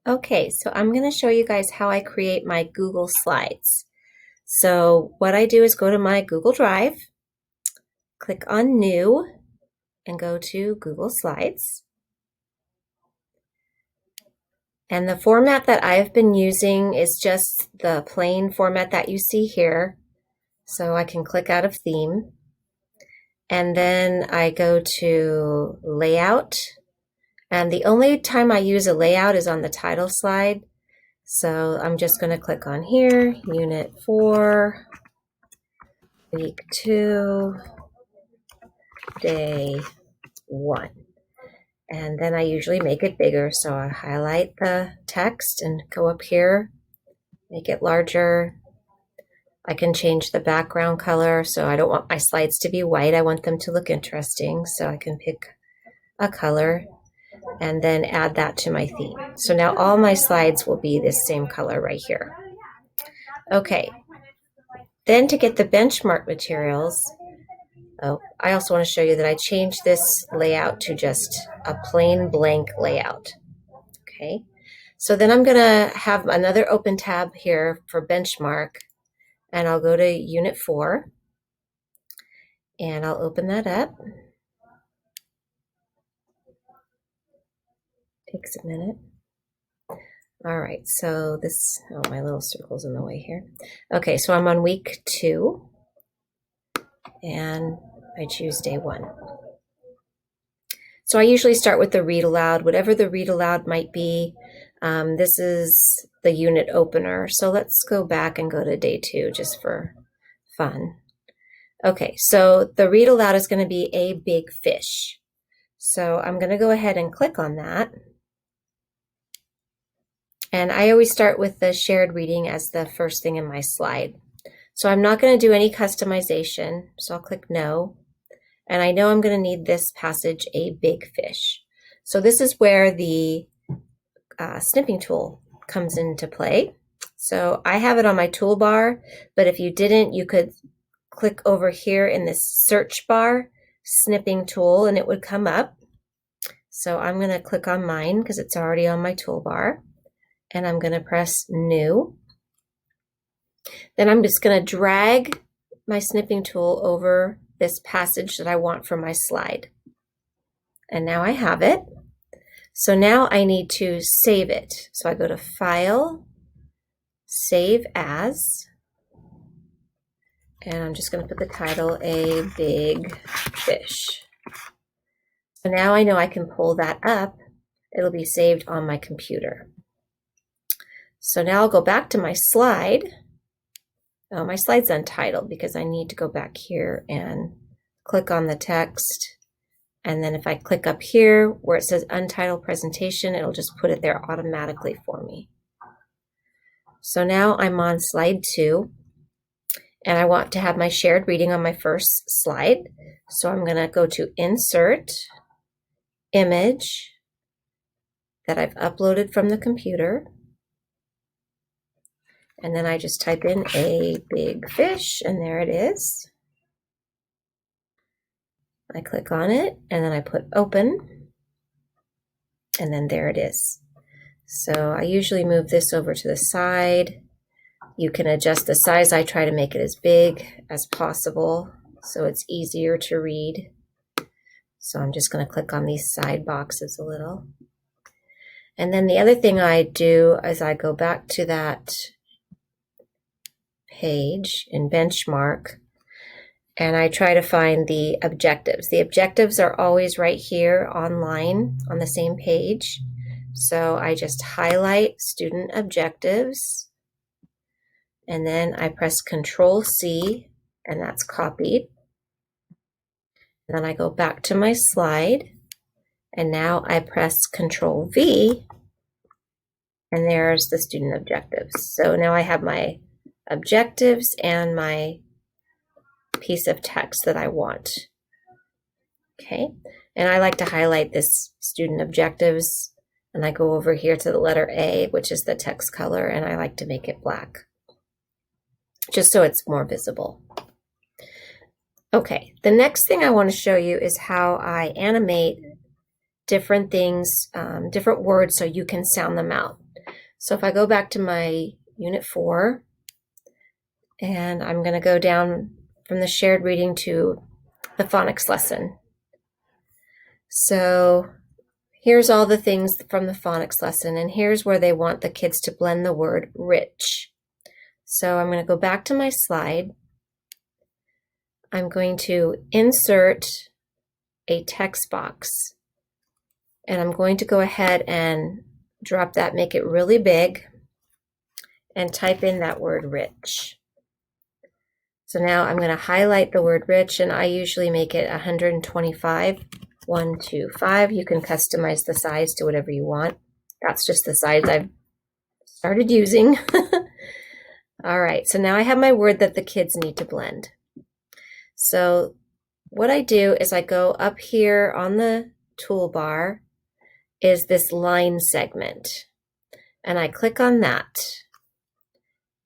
Okay, so I'm going to show you guys how I create my Google Slides. So what I do is go to my Google Drive, click on New, and go to Google Slides. And the format that I've been using is just the plain format that you see here. So I can click out of Theme. And then I go to Layout. And the only time I use a layout is on the title slide. So I'm just going to click on here, Unit 4, Week 2, Day 1. And then I usually make it bigger. So I highlight the text and go up here, make it larger. I can change the background color. So I don't want my slides to be white. I want them to look interesting. So I can pick a color and then add that to my theme. So now all my slides will be this same color right here. Okay, then to get the benchmark materials, I also want to show you that I changed this layout to just a plain blank layout. Okay, so then I'm going to have another open tab here for benchmark, and I'll go to Unit 4, and I'll open that up. Takes a minute. All right, so this, my little circle's in the way here. Okay, so I'm on week 2, and I choose day 1. So I usually start with the read aloud, whatever the read aloud might be. This is the unit opener. So let's go back and go to day 2 just for fun. Okay, so the read aloud is going to be a big fish. So I'm going to go ahead and click on that. And I always start with the shared reading as the first thing in my slide. So I'm not going to do any customization. So I'll click no. And I know I'm going to need this passage, a big fish. So this is where the snipping tool comes into play. So I have it on my toolbar, but if you didn't, you could click over here in this search bar, snipping tool, and it would come up. So I'm going to click on mine because it's already on my toolbar, and I'm going to press new. Then I'm just going to drag my snipping tool over this passage that I want for my slide. And now I have it. So now I need to save it. So I go to File, Save As, and I'm just going to put the title, A Big Fish. So now I know I can pull that up. It'll be saved on my computer. So now I'll go back to my slide. Oh, my slide's untitled because I need to go back here and click on the text. And then if I click up here where it says Untitled Presentation, it'll just put it there automatically for me. So now I'm on slide 2, and I want to have my shared reading on my first slide. So I'm going to go to Insert, Image that I've uploaded from the computer. And then I just type in a big fish, and there it is. I click on it, and then I put open, and then there it is. So I usually move this over to the side. You can adjust the size. I try to make it as big as possible so it's easier to read. So I'm just going to click on these side boxes a little. And then the other thing I do is I go back to that page in benchmark, and I try to find the objectives. The objectives are always right here online on the same page. So I just highlight student objectives, and then I press Control C, and that's copied. And then I go back to my slide, and now I press Control V, and there's the student objectives. So now I have my objectives and my piece of text that I want. Okay, and I like to highlight this student objectives, and I go over here to the letter A, which is the text color, and I like to make it black, just so it's more visible. Okay, the next thing I want to show you is how I animate different things, different words so you can sound them out. So if I go back to my Unit 4, and I'm going to go down from the shared reading to the phonics lesson. So here's all the things from the phonics lesson, and here's where they want the kids to blend the word rich. So I'm going to go back to my slide. I'm going to insert a text box, and I'm going to go ahead and drop that, make it really big, and type in that word rich. So now I'm going to highlight the word rich, and I usually make it 125, 125. You can customize the size to whatever you want. That's just the size I've started using. All right, so now I have my word that the kids need to blend. So what I do is I go up here on the toolbar is this line segment, and I click on that,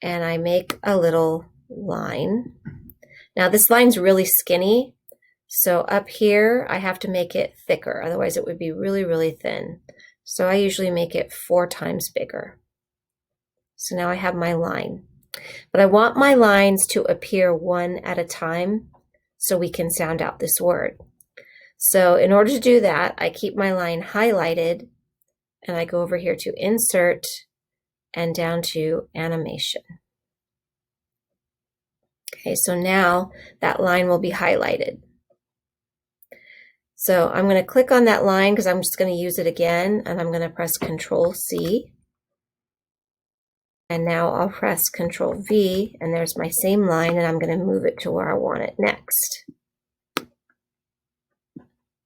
and I make a little line. Now this line's really skinny, so up here I have to make it thicker, otherwise it would be really, really thin. So I usually make it 4 times bigger. So now I have my line. But I want my lines to appear one at a time so we can sound out this word. So in order to do that, I keep my line highlighted, and I go over here to Insert and down to Animation. Okay, so now that line will be highlighted. So I'm going to click on that line because I'm just going to use it again, and I'm going to press Control-C. And now I'll press Control-V, and there's my same line, and I'm going to move it to where I want it next.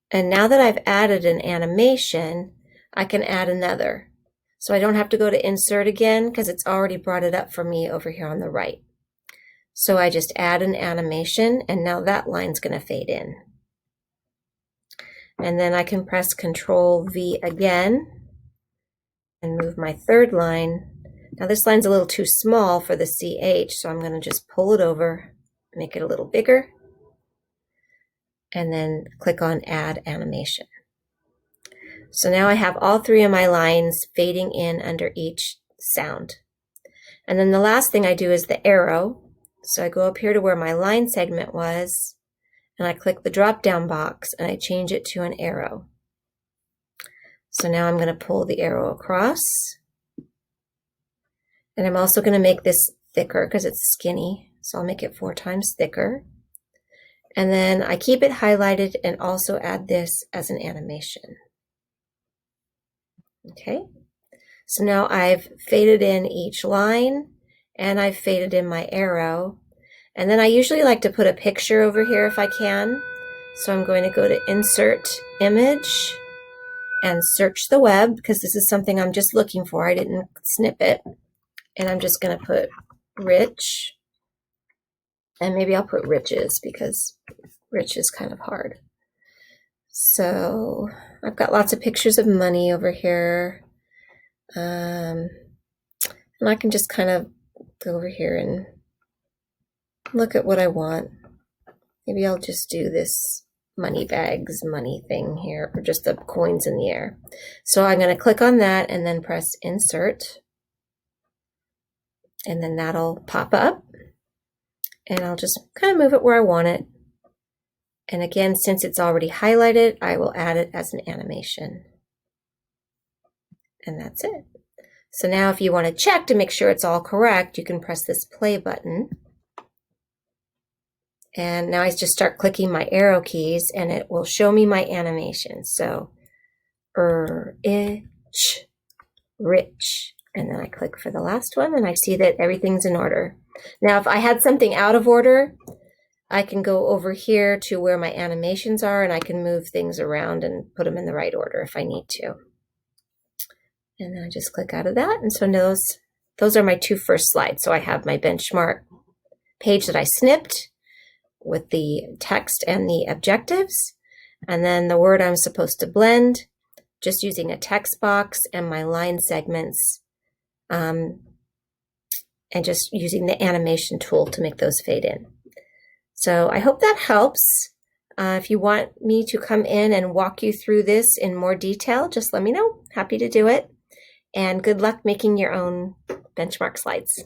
And now that I've added an animation, I can add another. So I don't have to go to Insert again because it's already brought it up for me over here on the right. So I just add an animation, and now that line's going to fade in. And then I can press Control-V again and move my third line. Now this line's a little too small for the CH, so I'm going to just pull it over, make it a little bigger, and then click on Add Animation. So now I have all 3 of my lines fading in under each sound. And then the last thing I do is the arrow. So I go up here to where my line segment was, and I click the drop-down box, and I change it to an arrow. So now I'm going to pull the arrow across. And I'm also going to make this thicker because it's skinny. So I'll make it 4 times thicker. And then I keep it highlighted and also add this as an animation. Okay. So now I've faded in each line, and I've faded in my arrow. And then I usually like to put a picture over here if I can. So I'm going to go to Insert Image and search the web, because this is something I'm just looking for. I didn't snip it. And I'm just going to put rich. And maybe I'll put riches because rich is kind of hard. So I've got lots of pictures of money over here. And I can just kind of go over here and look at what I want. Maybe I'll just do this money bags, money thing here, or just the coins in the air. So I'm going to click on that and then press Insert. And then that'll pop up. And I'll just kind of move it where I want it. And again, since it's already highlighted, I will add it as an animation. And that's it. So now if you want to check to make sure it's all correct, you can press this play button. And now I just start clicking my arrow keys, and it will show me my animation. So, ich, rich. And then I click for the last one, and I see that everything's in order. Now, if I had something out of order, I can go over here to where my animations are, and I can move things around and put them in the right order if I need to. And then I just click out of that. And so those are my 2 first slides. So I have my benchmark page that I snipped with the text and the objectives, and then the word I'm supposed to blend, just using a text box and my line segments, and just using the animation tool to make those fade in. So I hope that helps. If you want me to come in and walk you through this in more detail, just let me know. Happy to do it. And good luck making your own benchmark slides.